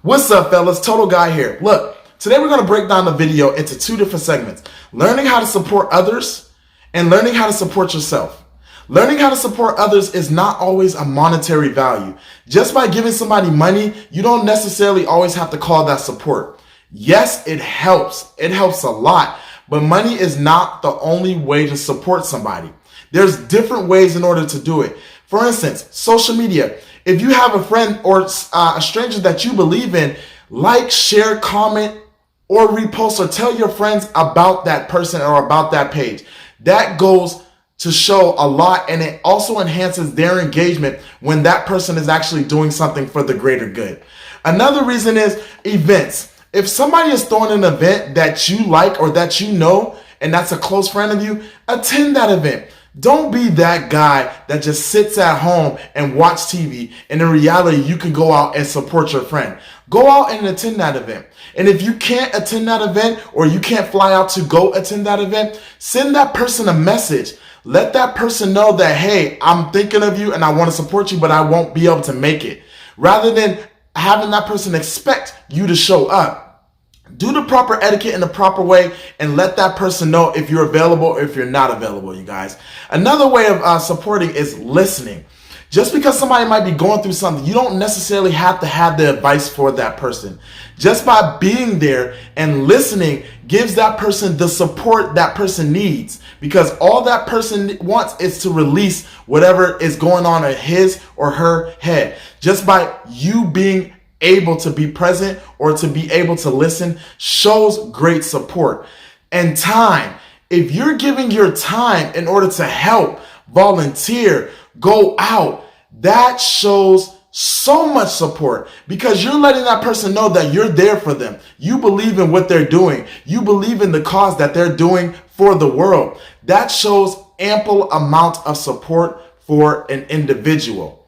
What's up, fellas? Total Guy here. Look, today we're going to break down the video into two different segments. Learning how to support others and learning how to support yourself. Learning how to support others is not always a monetary value. Just by giving somebody money, you don't necessarily always have to call that support. Yes, it helps. It helps a lot. But money is not the only way to support somebody. There's different ways in order to do it. For instance, social media. If you have a friend or a stranger that you believe in, like, share, comment, or repost or tell your friends about that person or about that page. That goes to show a lot, and it also enhances their engagement when that person is actually doing something for the greater good. Another reason is events. If somebody is throwing an event that you like or that you know, and that's a close friend of you, attend that event. Don't be that guy that just sits at home and watch TV, and in reality, you can go out and support your friend. Go out and attend that event. And if you can't attend that event or you can't fly out to go attend that event, send that person a message. Let that person know that, hey, I'm thinking of you and I want to support you, but I won't be able to make it. Rather than having that person expect you to show up. Do the proper etiquette in the proper way and let that person know if you're available or if you're not available, you guys. Another way of supporting is listening. Just because somebody might be going through something, you don't necessarily have to have the advice for that person. Just by being there and listening gives that person the support that person needs, because all that person wants is to release whatever is going on in his or her head. Just by you being able to be present or to be able to listen shows great support. And time. If you're giving your time in order to help, volunteer, go out, that shows so much support, because you're letting that person know that you're there for them. You believe in what they're doing. You believe in the cause that they're doing for the world. That shows ample amount of support for an individual.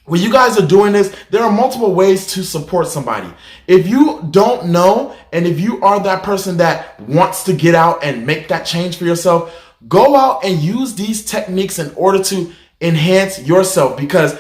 When you guys are doing this, there are multiple ways to support somebody. If you don't know, and if you are that person that wants to get out and make that change for yourself, go out and use these techniques in order to enhance yourself. Because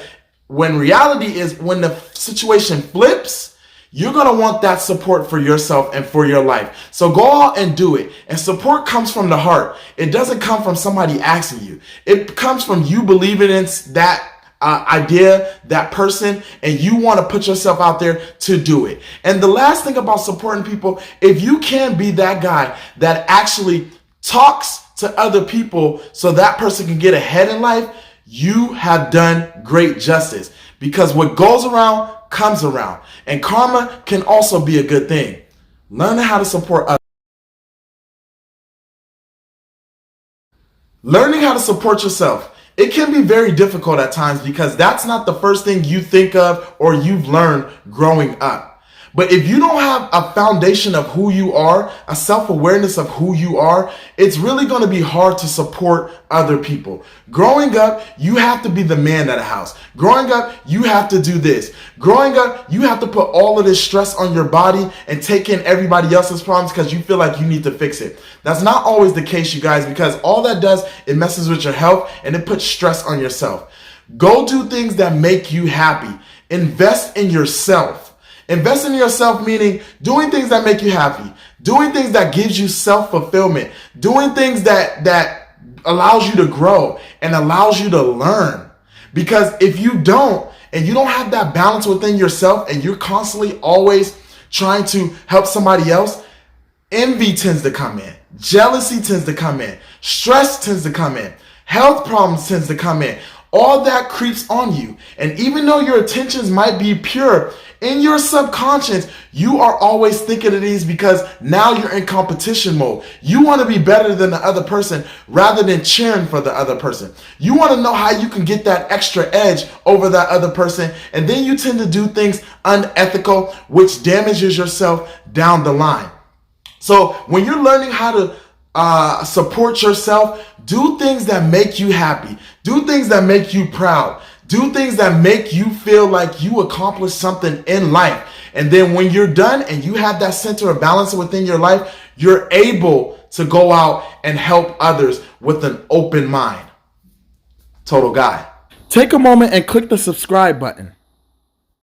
when reality is, when the situation flips, you're going to want that support for yourself and for your life. So go out and do it. And support comes from the heart. It doesn't come from somebody asking you. It comes from you believing in that idea, that person, and you want to put yourself out there to do it. And the last thing about supporting people, if you can be that guy that actually talks to other people so that person can get ahead in life, you have done great justice, because what goes around comes around, and karma can also be a good thing. Learn how to support others. Learning how to support yourself. It can be very difficult at times, because that's not the first thing you think of or you've learned growing up. But if you don't have a foundation of who you are, a self-awareness of who you are, it's really going to be hard to support other people. Growing up, you have to be the man of the house. Growing up, you have to do this. Growing up, you have to put all of this stress on your body and take in everybody else's problems because you feel like you need to fix it. That's not always the case, you guys, because all that does, it messes with your health and it puts stress on yourself. Go do things that make you happy. Invest in yourself. Invest in yourself, meaning doing things that make you happy, doing things that gives you self-fulfillment, doing things that allows you to grow and allows you to learn. Because if you don't, and you don't have that balance within yourself, and you're constantly always trying to help somebody else, envy tends to come in, jealousy tends to come in, stress tends to come in, health problems tends to come in. All that creeps on you. And even though your intentions might be pure, in your subconscious, you are always thinking of these, because now you're in competition mode. You want to be better than the other person rather than cheering for the other person. You want to know how you can get that extra edge over that other person. And then you tend to do things unethical, which damages yourself down the line. So when you're learning how to support yourself, do things that make you happy. Do things that make you proud. Do things that make you feel like you accomplished something in life. And then when you're done and you have that center of balance within your life, you're able to go out and help others with an open mind. Total Guy. Take a moment and click the subscribe button.